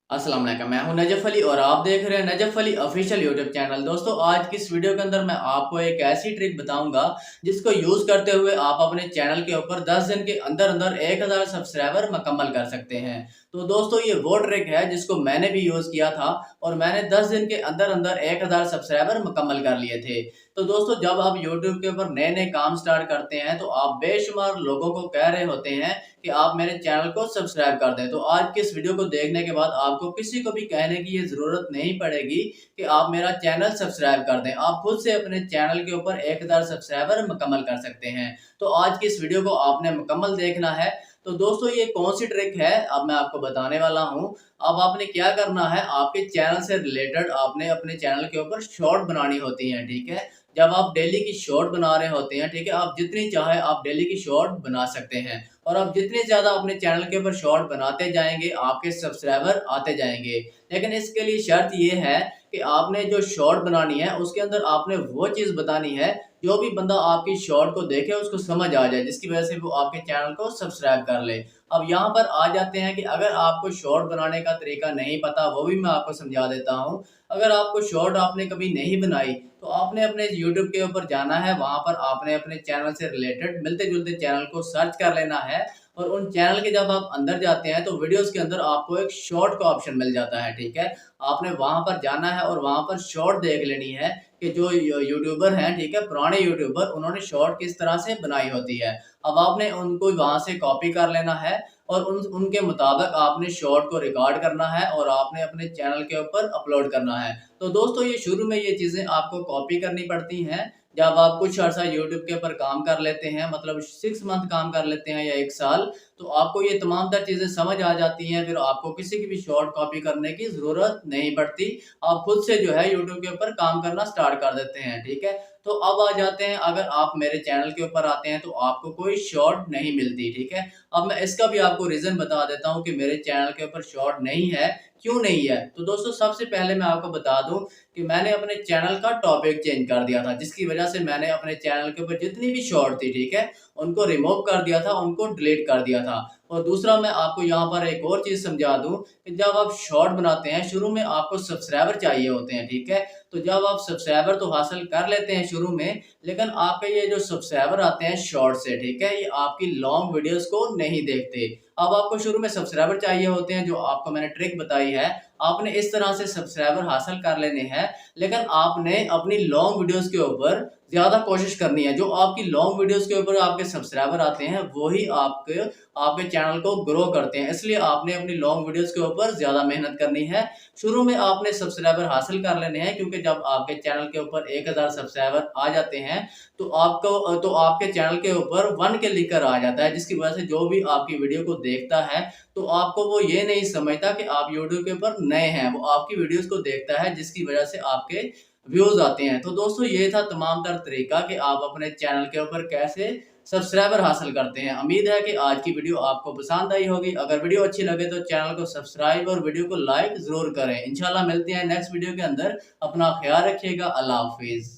अस्सलाम वालेकुम, मैं हूं नजफ अली और आप देख रहे हैं Najaf Ali official YouTube channel. दोस्तों, आज की इस वीडियो के अंदर मैं आपको एक ऐसी ट्रिक बताऊंगा जिसको यूज करते हुए आप अपने चैनल के ऊपर 10 दिन के अंदर अंदर 1000 सब्सक्राइबर मुकम्मल कर सकते हैं। तो दोस्तों, ये वो ट्रिक है जिसको मैंने भी यूज किया था और मैंने 10 दिन के अंदर अंदर 1000 सब्सक्राइबर मुकम्मल कर लिए थे। तो दोस्तों, जब आप यूट्यूब के ऊपर नए नए काम स्टार्ट करते हैं तो आप बेशुमार लोगों को कह रहे होते हैं कि आप मेरे चैनल को सब्सक्राइब कर दें। तो आज की इस वीडियो को देखने के बाद आपको किसी को भी कहने की ये ज़रूरत नहीं पड़ेगी कि आप मेरा चैनल सब्सक्राइब कर दें। आप खुद से अपने चैनल के ऊपर 1000 सब्सक्राइबर मुकम्मल कर सकते हैं। तो आज की इस वीडियो को आपने मुकम्मल देखना है। तो दोस्तों, ये कौन सी ट्रिक है अब मैं आपको बताने वाला हूँ। अब आपने क्या करना है, आपके चैनल से रिलेटेड आपने अपने चैनल के ऊपर शॉर्ट बनानी होती है, ठीक है। जब आप डेली की शॉर्ट बना रहे होते हैं, ठीक है, आप जितनी चाहे आप डेली की शॉर्ट बना सकते हैं और आप जितने ज़्यादा अपने चैनल के ऊपर शॉर्ट बनाते जाएंगे आपके सब्सक्राइबर आते जाएंगे। लेकिन इसके लिए शर्त ये है कि आपने जो शॉर्ट बनानी है उसके अंदर आपने वो चीज़ बतानी है जो भी बंदा आपकी शॉर्ट को देखे उसको समझ आ जाए, जिसकी वजह से वो आपके चैनल को सब्सक्राइब कर ले। अब यहाँ पर आ जाते हैं कि अगर आपको शॉर्ट बनाने का तरीका नहीं पता, वो भी मैं आपको समझा देता हूँ। अगर आपको शॉर्ट आपने कभी नहीं बनाई तो आपने अपने यूट्यूब के ऊपर जाना है, वहां पर आपने अपने चैनल से रिलेटेड मिलते जुलते चैनल को सर्च कर लेना है और उन चैनल के जब आप अंदर जाते हैं तो वीडियोस के अंदर आपको एक शॉर्ट का ऑप्शन मिल जाता है, ठीक है। आपने वहां पर जाना है और वहां पर शॉर्ट देख लेनी है कि जो यूट्यूबर हैं, ठीक है, पुराने यूट्यूबर, उन्होंने शॉर्ट किस तरह से बनाई होती है। अब आपने उनको वहां से कॉपी कर लेना है और उनके मुताबिक आपने शॉर्ट को रिकॉर्ड करना है और आपने अपने चैनल के ऊपर अपलोड करना है। तो दोस्तों, ये शुरू में ये चीज़ें आपको कॉपी करनी पड़ती हैं। जब आप कुछ अर्सा यूट्यूब के ऊपर काम कर लेते हैं, मतलब 6 मंथ काम कर लेते हैं या 1 साल, तो आपको ये तमाम तर चीज़ें समझ आ जाती हैं। फिर आपको किसी की भी शॉर्ट कॉपी करने की ज़रूरत नहीं पड़ती। आप खुद से जो है यूट्यूब के ऊपर काम करना स्टार्ट कर देते हैं, ठीक है। तो अब आ जाते हैं, अगर आप मेरे चैनल के ऊपर आते हैं तो आपको कोई शॉर्ट नहीं मिलती, ठीक है। अब मैं इसका भी आपको रीज़न बता देता हूँ कि मेरे चैनल के ऊपर शॉर्ट नहीं है, क्यों नहीं है। तो दोस्तों, सबसे पहले मैं आपको बता दूँ कि मैंने अपने चैनल का टॉपिक चेंज कर दिया था, जिसकी वजह से मैंने अपने चैनल के ऊपर जितनी भी शॉर्ट थी, ठीक है, उनको रिमूव कर दिया था, उनको डिलीट कर दिया था। और दूसरा, मैं आपको यहाँ पर एक और चीज़ समझा दूँ कि जब आप शॉर्ट बनाते हैं शुरू में आपको सब्सक्राइबर चाहिए होते हैं, ठीक है। तो जब आप सब्सक्राइबर तो हासिल कर लेते हैं शुरू में, लेकिन आपके ये जो सब्सक्राइबर आते हैं शॉर्ट से, ठीक है, ये आपकी लॉन्ग वीडियोस को नहीं देखते। अब आपको शुरू में सब्सक्राइबर चाहिए होते हैं, जो आपको मैंने ट्रिक बताई है, आपने इस तरह से सब्सक्राइबर हासिल कर लेने हैं। लेकिन आपने अपनी लॉन्ग वीडियोस के ऊपर ज़्यादा कोशिश करनी है। जो आपकी लॉन्ग वीडियोस के ऊपर आपके सब्सक्राइबर आते हैं वही आपके आपके चैनल को ग्रो करते हैं। इसलिए आपने अपनी लॉन्ग वीडियोस के ऊपर ज़्यादा मेहनत करनी है। शुरू में आपने सब्सक्राइबर हासिल कर लेने हैं, क्योंकि जब आपके चैनल के ऊपर 1000 सब्सक्राइबर आ जाते हैं तो आपके चैनल के ऊपर 1 के लिखकर आ जाता है, जिसकी वजह से जो भी आपकी वीडियो को देखता है तो आपको वो ये नहीं समझता कि आप यूट्यूब के ऊपर नए हैं, वो आपकी वीडियोस को देखता है, जिसकी वजह से आपके व्यूज आते हैं। तो दोस्तों, ये था तमाम तर तरीका कि आप अपने चैनल के ऊपर कैसे सब्सक्राइबर हासिल करते हैं। उम्मीद है कि आज की वीडियो आपको पसंद आई होगी। अगर वीडियो अच्छी लगे तो चैनल को सब्सक्राइब और वीडियो को लाइक जरूर करें। इंशाल्लाह मिलते हैं नेक्स्ट वीडियो के अंदर। अपना ख्याल रखिएगा। अल्लाह हाफिज।